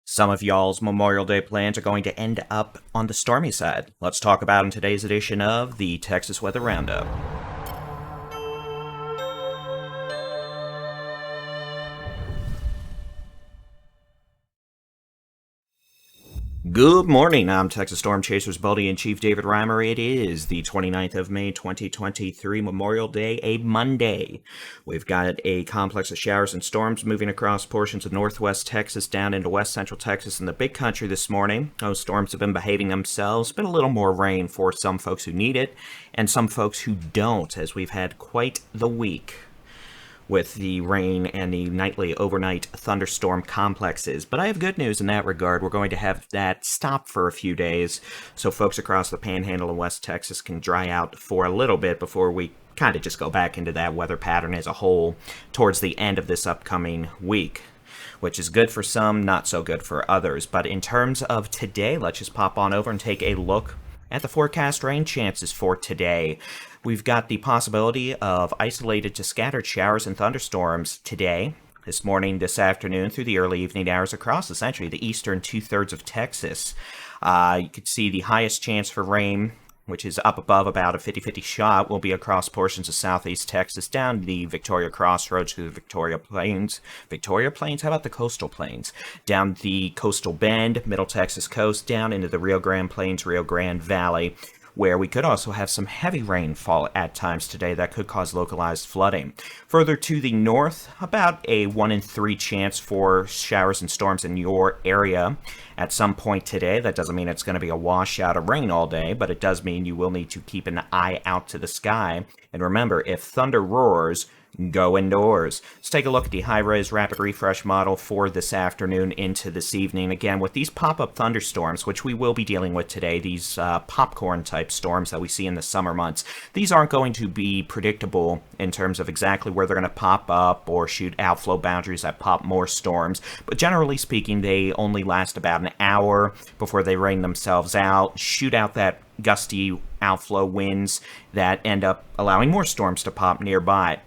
Some of y'all's Memorial Day plans are going to end up on the stormy side. Let's talk about in today's edition of the Texas Weather Roundup. Good morning, I'm Texas Storm Chasers Baldyinchief David Reimer. It is the 29th of May, 2023, Memorial Day, a Monday. We've got a complex of showers and storms moving across portions of northwest Texas down into west central Texas and the big country this morning. Those storms have been behaving themselves. Been a little more rain for some folks who need it and some folks who don't, as we've had quite the week with the rain and the nightly overnight thunderstorm complexes. But I have good news in that regard. We're going to have that stop for a few days so folks across the panhandle of West Texas can dry out for a little bit before we kind of just go back into that weather pattern as a whole towards the end of this upcoming week, which is good for some, not so good for others. But in terms of today, let's just pop on over and take a look at the forecast rain chances for today. We've got the possibility of isolated to scattered showers and thunderstorms today, this morning, this afternoon, through the early evening hours across essentially the eastern two-thirds of Texas. You could see the highest chance for rain, which is up above about a 50-50 shot, will be across portions of southeast Texas, down the Victoria Crossroads to the Victoria Plains. Victoria Plains? How about the coastal plains? Down the coastal bend, middle Texas coast, down into the Rio Grande Plains, Rio Grande Valley, where we could also have some heavy rainfall at times today that could cause localized flooding. Further to the north, about a 1 in 3 chance for showers and storms in your area at some point today. That doesn't mean it's going to be a washout of rain all day, but it does mean you will need to keep an eye out to the sky. And remember, if thunder roars, go indoors. Let's take a look at the high-res rapid refresh model for this afternoon into this evening. Again, with these pop-up thunderstorms, which we will be dealing with today, these popcorn-type storms that we see in the summer months, these aren't going to be predictable in terms of exactly where they're going to pop up or shoot outflow boundaries that pop more storms. But generally speaking, they only last about an hour before they rain themselves out, shoot out that gusty outflow winds that end up allowing more storms to pop nearby.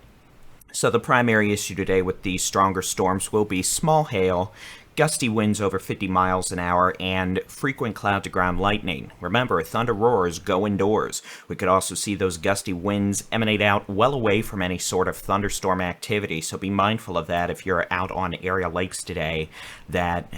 So the primary issue today with these stronger storms will be small hail, gusty winds over 50 miles an hour, and frequent cloud-to-ground lightning. Remember, if thunder roars, go indoors. We could also see those gusty winds emanate out well away from any sort of thunderstorm activity, so be mindful of that if you're out on area lakes today, that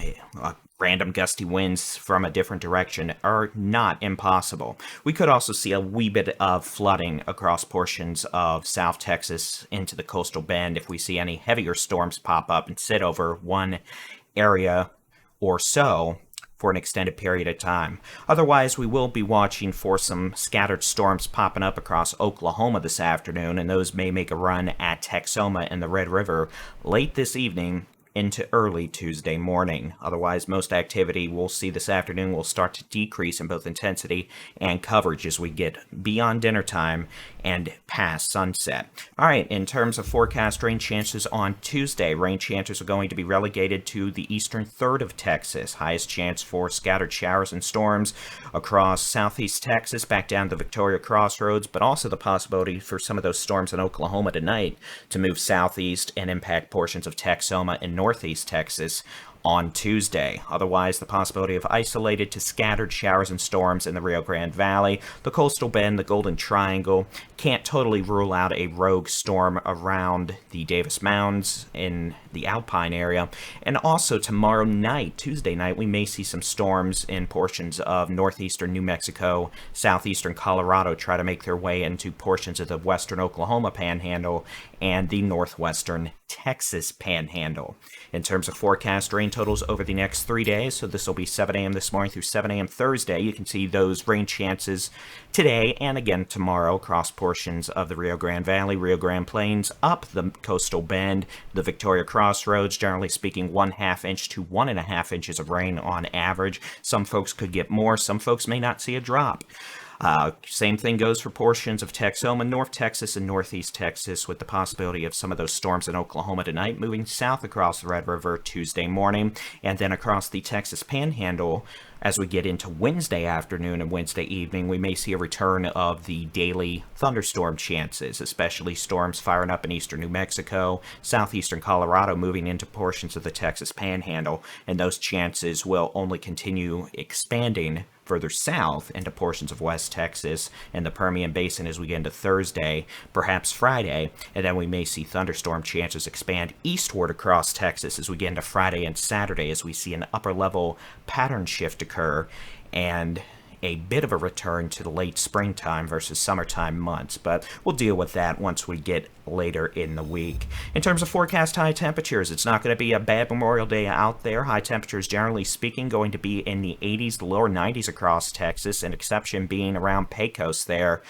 random gusty winds from a different direction are not impossible. We could also see a wee bit of flooding across portions of South Texas into the coastal bend if we see any heavier storms pop up and sit over one area or so for an extended period of time. Otherwise, we will be watching for some scattered storms popping up across Oklahoma this afternoon, and those may make a run at Texoma and the Red River late this evening into early Tuesday morning. Otherwise, most activity we'll see this afternoon will start to decrease in both intensity and coverage as we get beyond dinner time and past sunset. All right, in terms of forecast rain chances on Tuesday, rain chances are going to be relegated to the eastern third of Texas. Highest chance for scattered showers and storms across southeast Texas, back down to Victoria Crossroads, but also the possibility for some of those storms in Oklahoma tonight to move southeast and impact portions of Texoma and northeast Texas on Tuesday. Otherwise, the possibility of isolated to scattered showers and storms in the Rio Grande Valley, the coastal bend, the Golden Triangle. Can't totally rule out a rogue storm around the Davis Mounds in the Alpine area. And also tomorrow night, Tuesday night, we may see some storms in portions of northeastern New Mexico, southeastern Colorado try to make their way into portions of the western Oklahoma panhandle and the northwestern Texas panhandle. In terms of forecast rain totals over the next 3 days, so this will be 7 a.m. this morning through 7 a.m. Thursday, you can see those rain chances today and again tomorrow across portions of the Rio Grande Valley, Rio Grande Plains, up the coastal bend, the Victoria Crossroads, generally speaking 1/2 inch to 1.5 inches of rain on average. Some folks could get more, some folks may not see a drop. Same thing goes for portions of Texoma, North Texas, and Northeast Texas, with the possibility of some of those storms in Oklahoma tonight moving south across the Red River Tuesday morning, and then across the Texas Panhandle. As we get into Wednesday afternoon and Wednesday evening, we may see a return of the daily thunderstorm chances, especially storms firing up in eastern New Mexico, southeastern Colorado, moving into portions of the Texas Panhandle, and those chances will only continue expanding further south into portions of West Texas and the Permian Basin as we get into Thursday, perhaps Friday, and then we may see thunderstorm chances expand eastward across Texas as we get into Friday and Saturday, as we see an upper level pattern shift occur and a bit of a return to the late springtime versus summertime months, but we'll deal with that once we get later in the week. In terms of forecast high temperatures, it's not going to be a bad Memorial Day out there. High temperatures, generally speaking, going to be in the 80s to lower 90s across Texas, an exception being around Pecos there,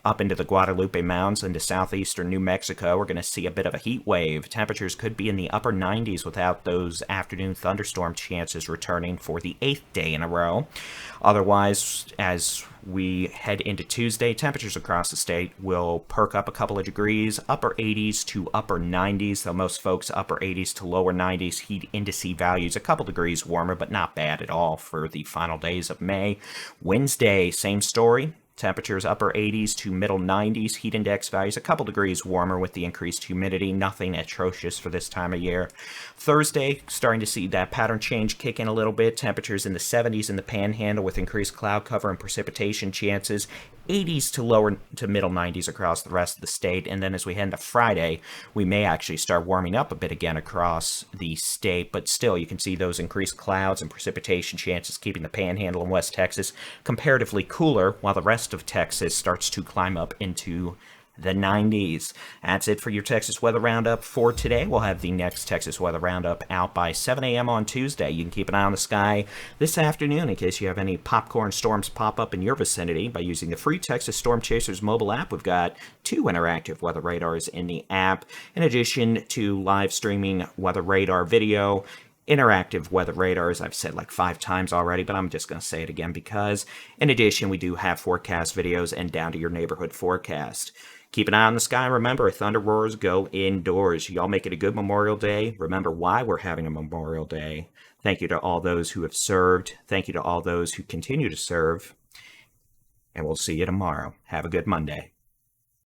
up into the Guadalupe Mountains into southeastern New Mexico. We're going to see a bit of a heat wave. Temperatures could be in the upper 90s without those afternoon thunderstorm chances returning for the 8th day in a row. Otherwise, as we head into Tuesday, temperatures across the state will perk up a couple of degrees, upper 80s to upper 90s, though most folks upper 80s to lower 90s. Heat index values a couple degrees warmer, but not bad at all for the final days of May. Wednesday, same story. Temperatures upper 80s to middle 90s. Heat index values a couple degrees warmer with the increased humidity. Nothing atrocious for this time of year. Thursday, starting to see that pattern change kick in a little bit. Temperatures in the 70s in the Panhandle with increased cloud cover and precipitation chances. 80s to lower to middle 90s across the rest of the state. And then as we head into Friday, we may actually start warming up a bit again across the state. But still, you can see those increased clouds and precipitation chances keeping the Panhandle and West Texas comparatively cooler, while the rest of Texas starts to climb up into the 90s. That's it for your Texas Weather Roundup for today. We'll have the next Texas Weather Roundup out by 7 a.m. on Tuesday. You can keep an eye on the sky this afternoon in case you have any popcorn storms pop up in your vicinity by using the free Texas Storm Chasers mobile app. We've got 2 interactive weather radars in the app, in addition to live streaming weather radar video, interactive weather radars. I've said like 5 times already, but I'm just going to say it again because, in addition, we do have forecast videos and down to your neighborhood forecast. Keep an eye on the sky. Remember, thunder roars go indoors. Y'all make it a good Memorial Day. Remember why we're having a Memorial Day. Thank you to all those who have served. Thank you to all those who continue to serve. And we'll see you tomorrow. Have a good Monday.